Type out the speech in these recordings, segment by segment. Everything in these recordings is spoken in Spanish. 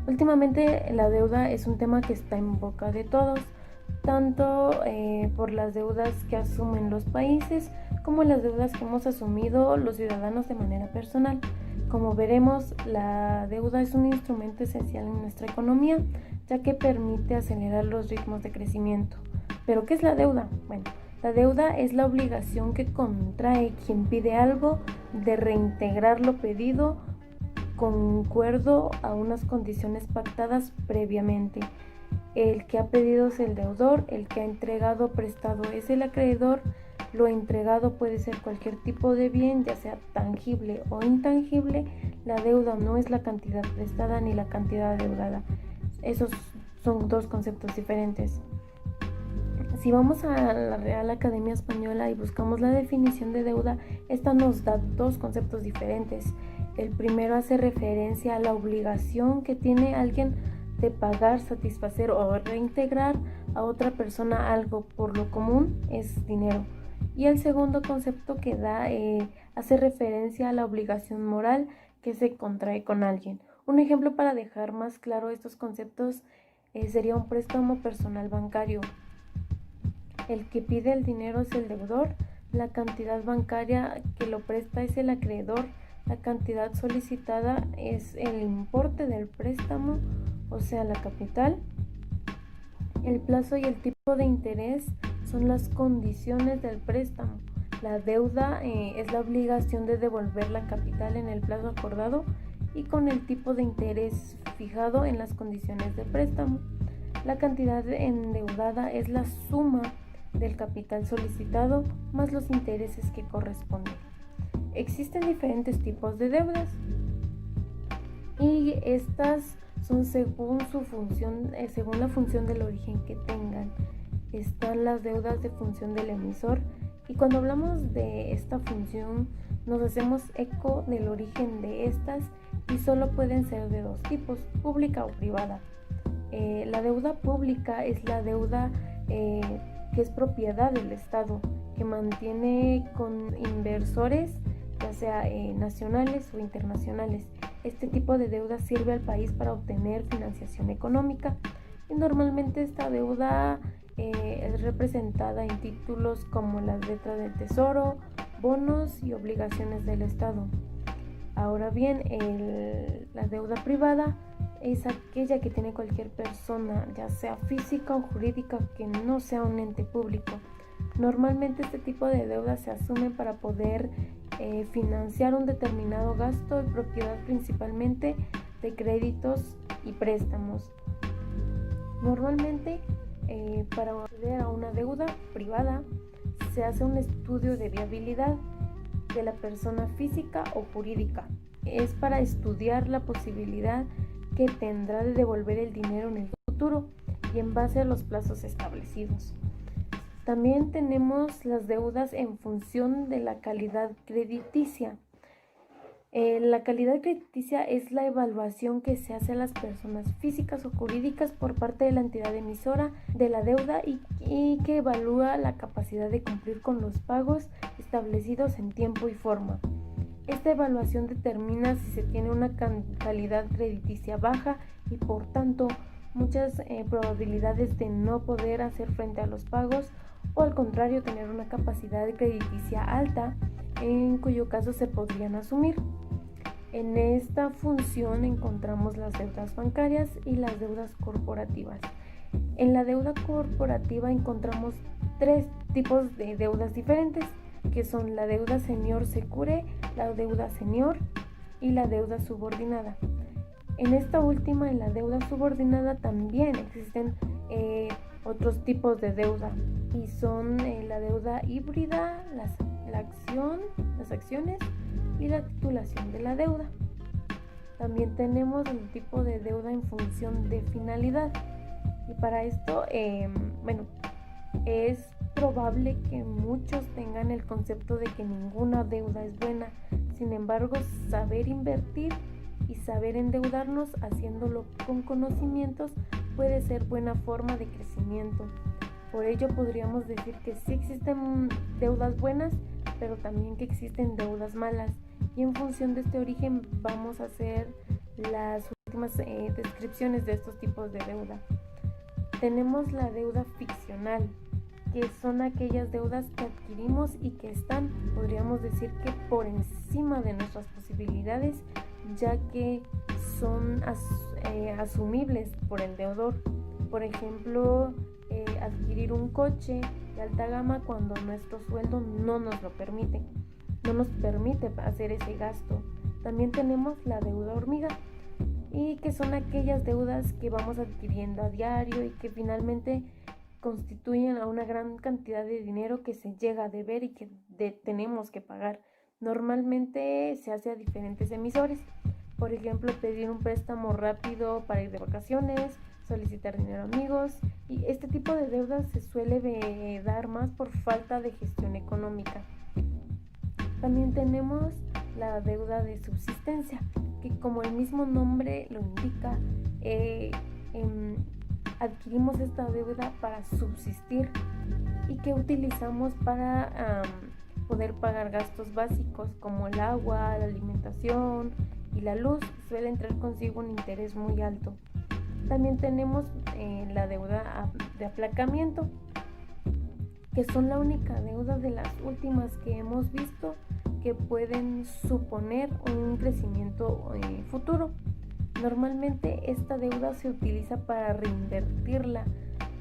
Últimamente la deuda es un tema que está en boca de todos, tanto por las deudas que asumen los países como las deudas que hemos asumido los ciudadanos de manera personal. Como veremos, la deuda es un instrumento esencial en nuestra economía, ya que permite acelerar los ritmos de crecimiento. ¿Pero qué es la deuda? Bueno, la deuda es la obligación que contrae quien pide algo de reintegrar lo pedido concuerdo a unas condiciones pactadas previamente. El que ha pedido es el deudor, el que ha entregado prestado es el acreedor. Lo entregado puede ser cualquier tipo de bien, ya sea tangible o intangible. La deuda no es la cantidad prestada ni la cantidad adeudada. Esos son dos conceptos diferentes. Si vamos a la Real Academia Española y buscamos la definición de deuda, esta nos da dos conceptos diferentes. El primero hace referencia a la obligación que tiene alguien de pagar, satisfacer o reintegrar a otra persona algo por lo común, es dinero. Y el segundo concepto que da hace referencia a la obligación moral que se contrae con alguien. Un ejemplo para dejar más claro estos conceptos sería un préstamo personal bancario. El que pide el dinero es el deudor, la cantidad bancaria que lo presta es el acreedor, la cantidad solicitada es el importe del préstamo, o sea, la capital. El plazo y el tipo de interés son las condiciones del préstamo. La deuda es la obligación de devolver la capital en el plazo acordado y con el tipo de interés fijado en las condiciones del préstamo. La cantidad endeudada es la suma del capital solicitado más los intereses que corresponden. Existen diferentes tipos de deudas y estas son según su función, según la función del origen que tengan. Están las deudas de función del emisor y cuando hablamos de esta función nos hacemos eco del origen de estas y solo pueden ser de dos tipos, pública o privada. La deuda pública es la deuda que es propiedad del Estado, que mantiene con inversores, ya sea nacionales o internacionales. Este tipo de deuda sirve al país para obtener financiación económica y normalmente esta deuda es representada en títulos como las letras del Tesoro, bonos y obligaciones del Estado. Ahora bien, la deuda privada es aquella que tiene cualquier persona, ya sea física o jurídica, que no sea un ente público. Normalmente este tipo de deuda se asume para poder financiar un determinado gasto y propiedad principalmente de créditos y préstamos. Normalmente para acceder a una deuda privada se hace un estudio de viabilidad de la persona física o jurídica. Es para estudiar la posibilidad que tendrá de devolver el dinero en el futuro y en base a los plazos establecidos. También tenemos las deudas en función de la calidad crediticia. La calidad crediticia es la evaluación que se hace a las personas físicas o jurídicas por parte de la entidad emisora de la deuda y que evalúa la capacidad de cumplir con los pagos establecidos en tiempo y forma. Esta evaluación determina si se tiene una calidad crediticia baja y por tanto muchas probabilidades de no poder hacer frente a los pagos o al contrario tener una capacidad crediticia alta en cuyo caso se podrían asumir. En esta función encontramos las deudas bancarias y las deudas corporativas. En la deuda corporativa encontramos tres tipos de deudas diferentes, que son la deuda senior secure, la deuda senior y la deuda subordinada. En esta última, en la deuda subordinada, también existen otros tipos de deuda y son la deuda híbrida, las acciones y la titulación de la deuda. También tenemos el tipo de deuda en función de finalidad y para esto, es probable que muchos tengan el concepto de que ninguna deuda es buena. Sin embargo, saber invertir y saber endeudarnos haciéndolo con conocimientos puede ser buena forma de crecimiento. Por ello podríamos decir que sí existen deudas buenas, pero también que existen deudas malas. Y en función de este origen vamos a hacer las últimas descripciones de estos tipos de deuda. Tenemos la deuda ficcional, que son aquellas deudas que adquirimos y que están, podríamos decir que por encima de nuestras posibilidades, ya que son asumibles por el deudor. Por ejemplo, adquirir un coche de alta gama cuando nuestro sueldo no nos lo permite, no nos permite hacer ese gasto. También tenemos la deuda hormiga, y que son aquellas deudas que vamos adquiriendo a diario y que finalmente constituyen a una gran cantidad de dinero que se llega a deber y que tenemos que pagar. Normalmente se hace a diferentes emisores. Por ejemplo, pedir un préstamo rápido para ir de vacaciones, solicitar dinero a amigos, y este tipo de deudas se suele dar más por falta de gestión económica. También tenemos la deuda de subsistencia, que como el mismo nombre lo indica, adquirimos esta deuda para subsistir y que utilizamos para poder pagar gastos básicos como el agua, la alimentación y la luz. Suelen traer consigo un interés muy alto. También tenemos la deuda de aplacamiento, que son la única deuda de las últimas que hemos visto que pueden suponer un crecimiento futuro. Normalmente esta deuda se utiliza para reinvertirla,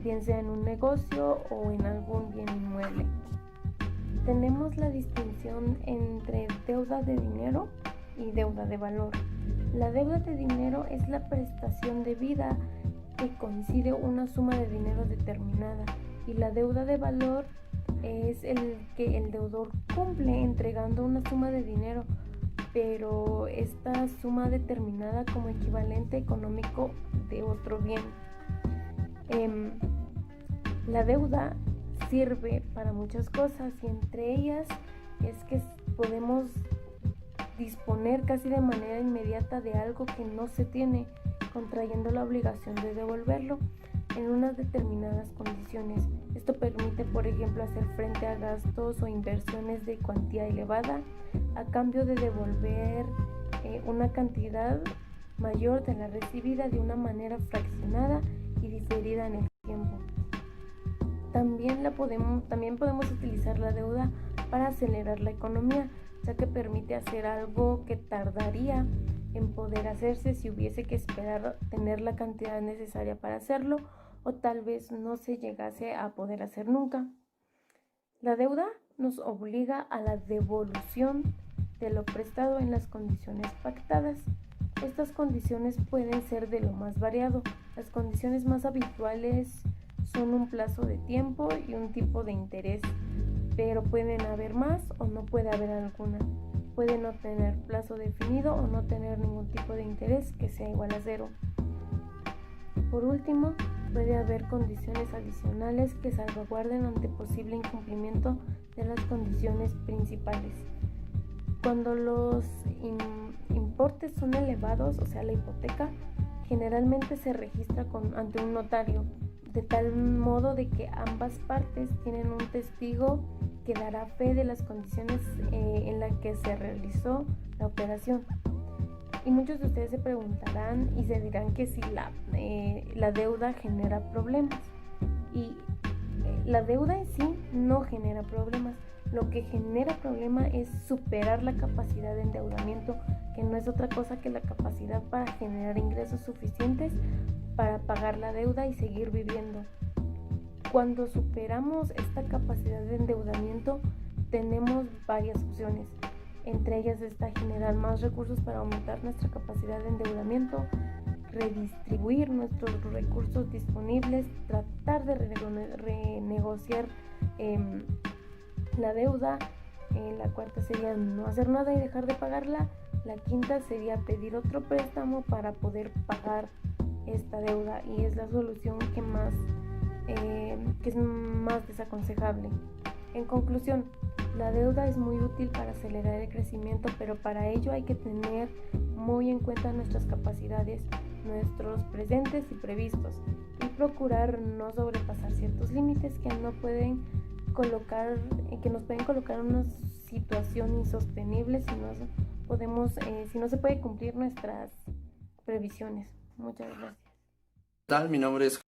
bien sea en un negocio o en algún bien inmueble. Tenemos la distinción entre deuda de dinero y deuda de valor. La deuda de dinero es la prestación debida que coincide una suma de dinero determinada, y la deuda de valor es el que el deudor cumple entregando una suma de dinero, pero esta suma determinada como equivalente económico de otro bien. La deuda sirve para muchas cosas, y entre ellas es que podemos disponer casi de manera inmediata de algo que no se tiene, contrayendo la obligación de devolverlo en unas determinadas condiciones. Esto permite, por ejemplo, hacer frente a gastos o inversiones de cuantía elevada a cambio de devolver una cantidad mayor de la recibida de una manera fraccionada y diferida en el tiempo. También podemos utilizar la deuda para acelerar la economía, ya que permite hacer algo que tardaría en poder hacerse si hubiese que esperar tener la cantidad necesaria para hacerlo, o tal vez no se llegase a poder hacer nunca. La deuda nos obliga a la devolución de lo prestado en las condiciones pactadas. Estas condiciones pueden ser de lo más variado. Las condiciones más habituales son un plazo de tiempo y un tipo de interés, pero pueden haber más o no puede haber alguna. Puede no tener plazo definido o no tener ningún tipo de interés que sea igual a cero. Por último, puede haber condiciones adicionales que salvaguarden ante posible incumplimiento de las condiciones principales. Cuando los importes son elevados, o sea la hipoteca, generalmente se registra ante un notario, de tal modo de que ambas partes tienen un testigo que dará fe de las condiciones en las que se realizó la operación. Y muchos de ustedes se preguntarán y se dirán que si la deuda genera problemas. Y la deuda en sí no genera problemas. Lo que genera problema es superar la capacidad de endeudamiento, que no es otra cosa que la capacidad para generar ingresos suficientes para pagar la deuda y seguir viviendo. Cuando superamos esta capacidad de endeudamiento, tenemos varias opciones. Entre ellas está generar más recursos para aumentar nuestra capacidad de endeudamiento, redistribuir nuestros recursos disponibles, tratar de renegociar la deuda. La cuarta sería no hacer nada y dejar de pagarla. La quinta sería pedir otro préstamo para poder pagar esta deuda, y es la solución que es más desaconsejable. En conclusión, la deuda es muy útil para acelerar el crecimiento, pero para ello hay que tener muy en cuenta nuestras capacidades, nuestros presentes y previstos, y procurar no sobrepasar ciertos límites que nos pueden colocar en una situación insostenible si no se puede cumplir nuestras previsiones. Muchas gracias. ¿Qué tal? Mi nombre es